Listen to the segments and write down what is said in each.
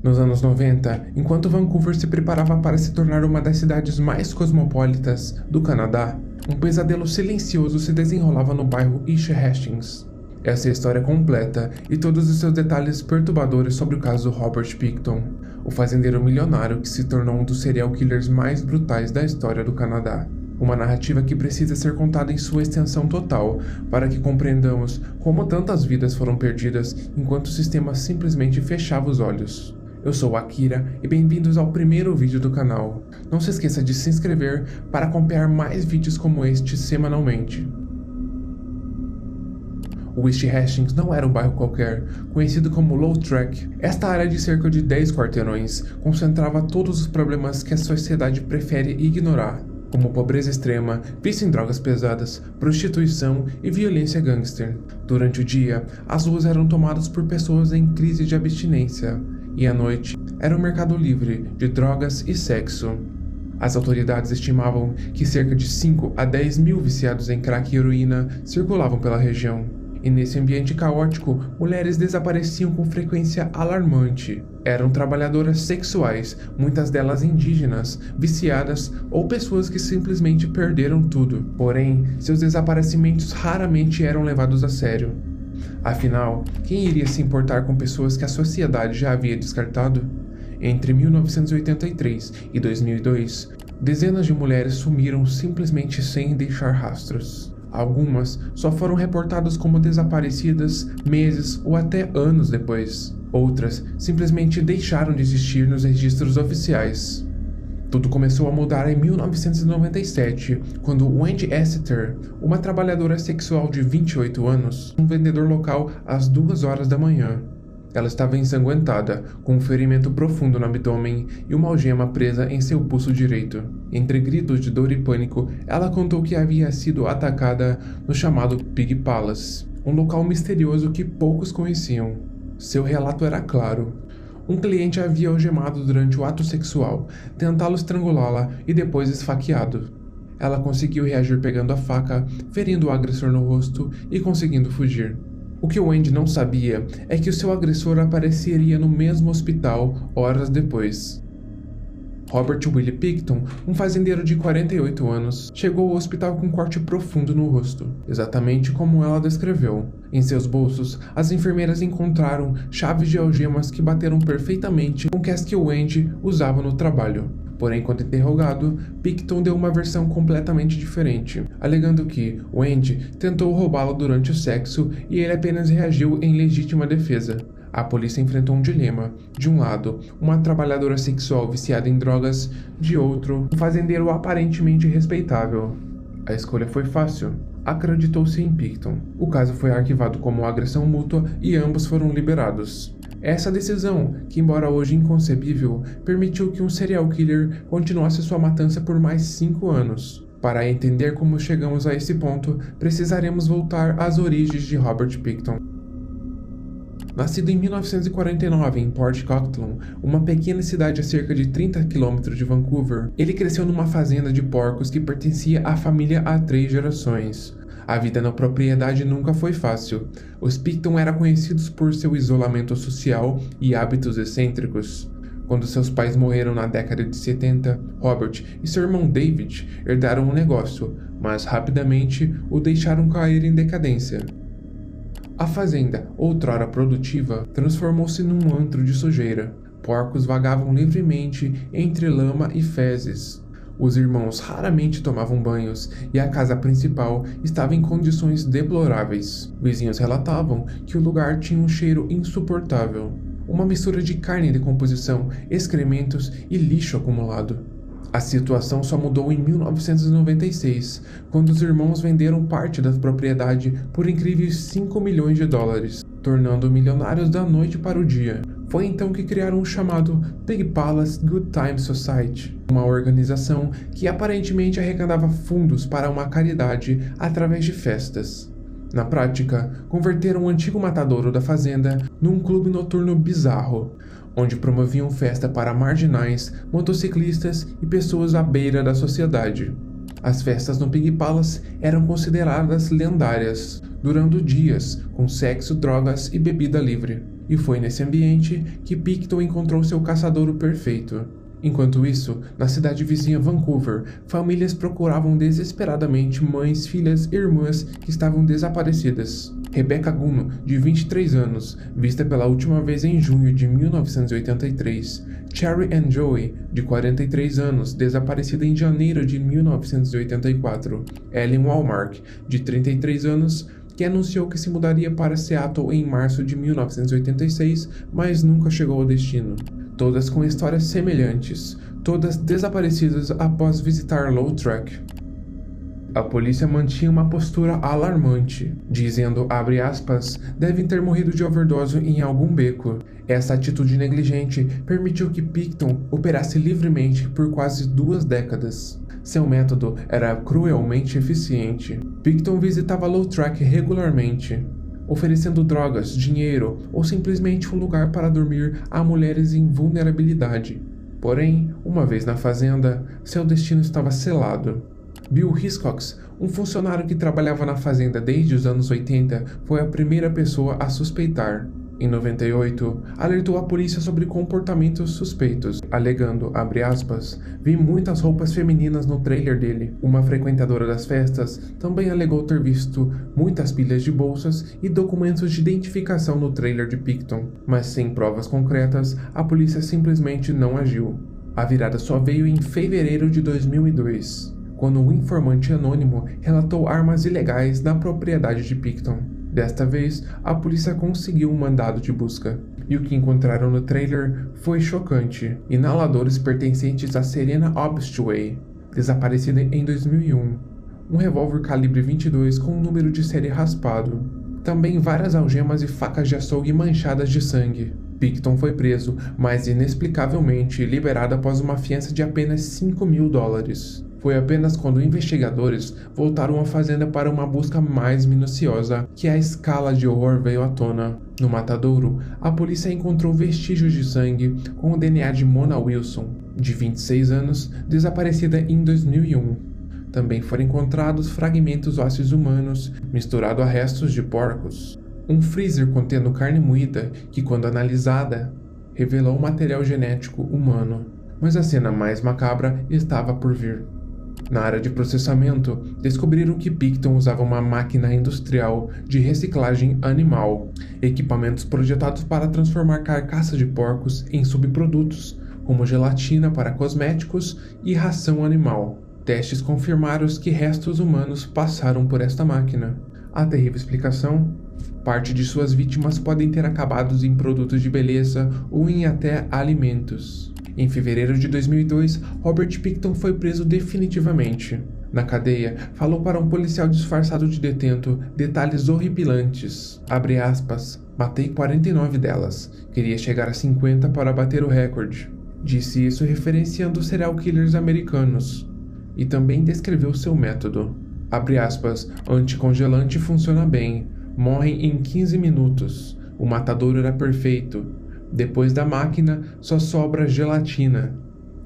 Nos anos 90, enquanto Vancouver se preparava para se tornar uma das cidades mais cosmopolitas do Canadá, um pesadelo silencioso se desenrolava no bairro East Hastings. Essa é a história completa e todos os seus detalhes perturbadores sobre o caso Robert Pickton, o fazendeiro milionário que se tornou um dos serial killers mais brutais da história do Canadá. Uma narrativa que precisa ser contada em sua extensão total para que compreendamos como tantas vidas foram perdidas enquanto o sistema simplesmente fechava os olhos. Eu sou Akira e bem-vindos ao primeiro vídeo do canal. Não se esqueça de se inscrever para acompanhar mais vídeos como este semanalmente. O East Hastings não era um bairro qualquer, conhecido como Low Track. Esta área de cerca de 10 quarteirões concentrava todos os problemas que a sociedade prefere ignorar, como pobreza extrema, vício em drogas pesadas, prostituição e violência gangster. Durante o dia, as ruas eram tomadas por pessoas em crise de abstinência, e à noite era um mercado livre de drogas e sexo. As autoridades estimavam que cerca de 5 a 10 mil viciados em crack e heroína circulavam pela região. E nesse ambiente caótico, mulheres desapareciam com frequência alarmante. Eram trabalhadoras sexuais, muitas delas indígenas, viciadas ou pessoas que simplesmente perderam tudo. Porém, seus desaparecimentos raramente eram levados a sério. Afinal, quem iria se importar com pessoas que a sociedade já havia descartado? Entre 1983 e 2002, dezenas de mulheres sumiram simplesmente sem deixar rastros. Algumas só foram reportadas como desaparecidas meses ou até anos depois. Outras simplesmente deixaram de existir nos registros oficiais. Tudo começou a mudar em 1997, quando Wendy Essiter, uma trabalhadora sexual de 28 anos, um vendedor local às 2 horas da manhã. Ela estava ensanguentada, com um ferimento profundo no abdômen e uma algema presa em seu pulso direito. Entre gritos de dor e pânico, ela contou que havia sido atacada no chamado Pig Palace, um local misterioso que poucos conheciam. Seu relato era claro. Um cliente a havia algemado durante o ato sexual, tentado estrangulá-la e depois esfaqueado. Ela conseguiu reagir pegando a faca, ferindo o agressor no rosto e conseguindo fugir. O que Wendy não sabia é que o seu agressor apareceria no mesmo hospital horas depois. Robert Willie Pickton, um fazendeiro de 48 anos, chegou ao hospital com um corte profundo no rosto, exatamente como ela descreveu. Em seus bolsos, as enfermeiras encontraram chaves de algemas que bateram perfeitamente com as que Wendy usava no trabalho. Porém, quando interrogado, Pickton deu uma versão completamente diferente, alegando que Wendy tentou roubá-lo durante o sexo e ele apenas reagiu em legítima defesa. A polícia enfrentou um dilema. De um lado, uma trabalhadora sexual viciada em drogas, de outro, um fazendeiro aparentemente respeitável. A escolha foi fácil. Acreditou-se em Pickton. O caso foi arquivado como agressão mútua e ambos foram liberados. Essa decisão, que embora hoje inconcebível, permitiu que um serial killer continuasse sua matança por mais 5 anos. Para entender como chegamos a esse ponto, precisaremos voltar às origens de Robert Pickton. Nascido em 1949 em Port Coquitlam, uma pequena cidade a cerca de 30 km de Vancouver, ele cresceu numa fazenda de porcos que pertencia à família há 3 gerações. A vida na propriedade nunca foi fácil. Os Pickton eram conhecidos por seu isolamento social e hábitos excêntricos. Quando seus pais morreram na década de 70, Robert e seu irmão David herdaram o negócio, mas rapidamente o deixaram cair em decadência. A fazenda, outrora produtiva, transformou-se num antro de sujeira. Porcos vagavam livremente entre lama e fezes. Os irmãos raramente tomavam banhos e a casa principal estava em condições deploráveis. Vizinhos relatavam que o lugar tinha um cheiro insuportável, uma mistura de carne em decomposição, excrementos e lixo acumulado. A situação só mudou em 1996, quando os irmãos venderam parte da propriedade por incríveis 5 milhões de dólares, tornando milionários da noite para o dia. Foi então que criaram o chamado Pig Palace Good Time Society, uma organização que aparentemente arrecadava fundos para uma caridade através de festas. Na prática, converteram o antigo matadouro da fazenda num clube noturno bizarro, onde promoviam festa para marginais, motociclistas e pessoas à beira da sociedade. As festas no Pig Palace eram consideradas lendárias, durando dias, com sexo, drogas e bebida livre. E foi nesse ambiente que Picton encontrou seu caçadouro perfeito. Enquanto isso, na cidade vizinha Vancouver, famílias procuravam desesperadamente mães, filhas e irmãs que estavam desaparecidas. Rebecca Guno, de 23 anos, vista pela última vez em junho de 1983. Cherry Ann Joey, de 43 anos, desaparecida em janeiro de 1984. Ellen Walmark, de 33 anos, que anunciou que se mudaria para Seattle em março de 1986, mas nunca chegou ao destino. Todas com histórias semelhantes, todas desaparecidas após visitar Low Track. A polícia mantinha uma postura alarmante, dizendo, abre aspas, devem ter morrido de overdose em algum beco. Essa atitude negligente permitiu que Picton operasse livremente por quase 2 décadas. Seu método era cruelmente eficiente. Picton visitava Low Track regularmente, oferecendo drogas, dinheiro ou simplesmente um lugar para dormir a mulheres em vulnerabilidade. Porém, uma vez na fazenda, seu destino estava selado. Bill Hiscox, um funcionário que trabalhava na fazenda desde os anos 80, foi a primeira pessoa a suspeitar. Em 98, alertou a polícia sobre comportamentos suspeitos, alegando, abre aspas, vi muitas roupas femininas no trailer dele. Uma frequentadora das festas também alegou ter visto muitas pilhas de bolsas e documentos de identificação no trailer de Picton, mas sem provas concretas, a polícia simplesmente não agiu. A virada só veio em fevereiro de 2002, quando um informante anônimo relatou armas ilegais na propriedade de Picton. Desta vez, a polícia conseguiu um mandado de busca, e o que encontraram no trailer foi chocante: inaladores pertencentes a Serena Obstway, desaparecida em 2001, um revólver calibre 22 com um número de série raspado, também várias algemas e facas de açougue manchadas de sangue. Picton foi preso, mas inexplicavelmente liberado após uma fiança de apenas $5.000. Foi apenas quando investigadores voltaram à fazenda para uma busca mais minuciosa que a escala de horror veio à tona. No matadouro, a polícia encontrou vestígios de sangue com o DNA de Mona Wilson, de 26 anos, desaparecida em 2001. Também foram encontrados fragmentos ósseos humanos, misturado a restos de porcos. Um freezer contendo carne moída que, quando analisada, revelou material genético humano. Mas a cena mais macabra estava por vir. Na área de processamento, descobriram que Picton usava uma máquina industrial de reciclagem animal, equipamentos projetados para transformar carcaças de porcos em subprodutos, como gelatina para cosméticos e ração animal. Testes confirmaram que restos humanos passaram por esta máquina. A terrível explicação? Parte de suas vítimas podem ter acabado em produtos de beleza ou em até alimentos. Em fevereiro de 2002, Robert Picton foi preso definitivamente. Na cadeia, falou para um policial disfarçado de detento detalhes horripilantes. Abre aspas, matei 49 delas. Queria chegar a 50 para bater o recorde. Disse isso referenciando serial killers americanos. E também descreveu seu método. Abre aspas, anticongelante funciona bem. Morrem em 15 minutos. O matadouro era perfeito. Depois da máquina, só sobra gelatina.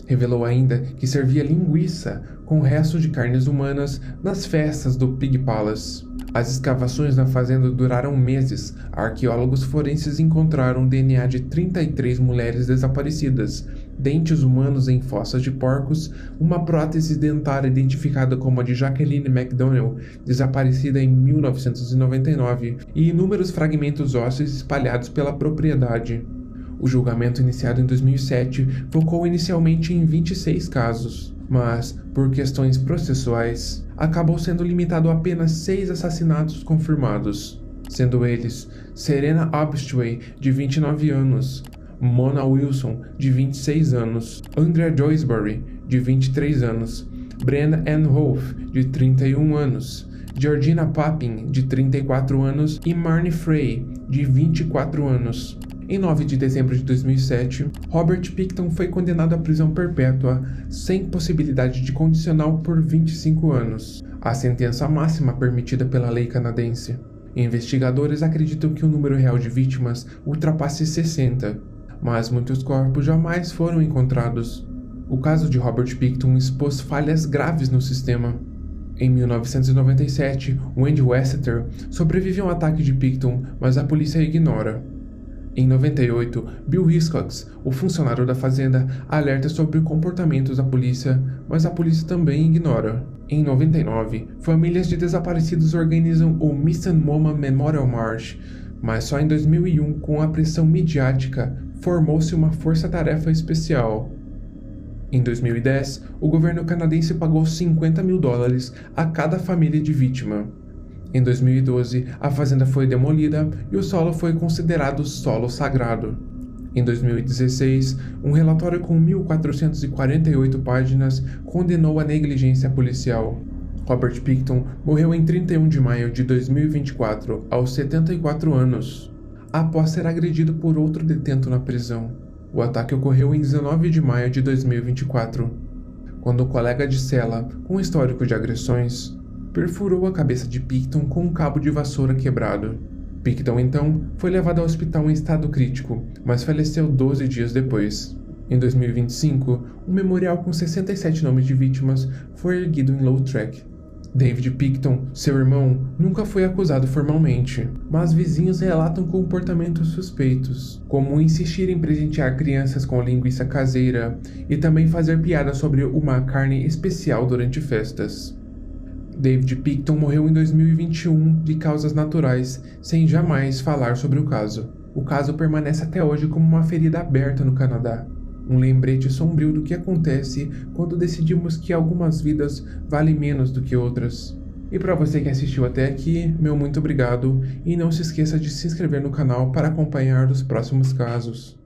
Revelou ainda que servia linguiça com restos de carnes humanas nas festas do Pig Palace. As escavações na fazenda duraram meses. Arqueólogos forenses encontraram DNA de 33 mulheres desaparecidas, dentes humanos em fossas de porcos, uma prótese dentária identificada como a de Jacqueline McDonnell, desaparecida em 1999, e inúmeros fragmentos ósseos espalhados pela propriedade. O julgamento, iniciado em 2007, focou inicialmente em 26 casos, mas, por questões processuais, acabou sendo limitado a apenas 6 assassinatos confirmados, sendo eles Serena Obstway, de 29 anos, Mona Wilson, de 26 anos, Andrea Joysbury, de 23 anos, Brenna Ann Rolfe, de 31 anos, Georgina Papin, de 34 anos e Marnie Frey, de 24 anos. Em 9 de dezembro de 2007, Robert Picton foi condenado à prisão perpétua, sem possibilidade de condicional por 25 anos, a sentença máxima permitida pela lei canadense. Investigadores acreditam que o número real de vítimas ultrapasse 60, mas muitos corpos jamais foram encontrados. O caso de Robert Picton expôs falhas graves no sistema. Em 1997, Wendy Wesseter sobreviveu a um ataque de Picton, mas a polícia ignora. Em 98, Bill Hiscox, o funcionário da fazenda, alerta sobre comportamentos da polícia, mas a polícia também ignora. Em 99, famílias de desaparecidos organizam o Missing Moma Memorial March, mas só em 2001, com a pressão midiática, formou-se uma força-tarefa especial. Em 2010, o governo canadense pagou $50 mil a cada família de vítima. Em 2012, a fazenda foi demolida e o solo foi considerado solo sagrado. Em 2016, um relatório com 1.448 páginas condenou a negligência policial. Robert Pickton morreu em 31 de maio de 2024, aos 74 anos, após ser agredido por outro detento na prisão. O ataque ocorreu em 19 de maio de 2024, quando o colega de cela, com histórico de agressões, perfurou a cabeça de Pickton com um cabo de vassoura quebrado. Pickton, então, foi levado ao hospital em estado crítico, mas faleceu 12 dias depois. Em 2025, um memorial com 67 nomes de vítimas foi erguido em Lautrec. David Pickton, seu irmão, nunca foi acusado formalmente, mas vizinhos relatam comportamentos suspeitos, como insistir em presentear crianças com linguiça caseira e também fazer piadas sobre uma carne especial durante festas. David Pickton morreu em 2021 de causas naturais, sem jamais falar sobre o caso. O caso permanece até hoje como uma ferida aberta no Canadá, um lembrete sombrio do que acontece quando decidimos que algumas vidas valem menos do que outras. E para você que assistiu até aqui, meu muito obrigado, e não se esqueça de se inscrever no canal para acompanhar os próximos casos.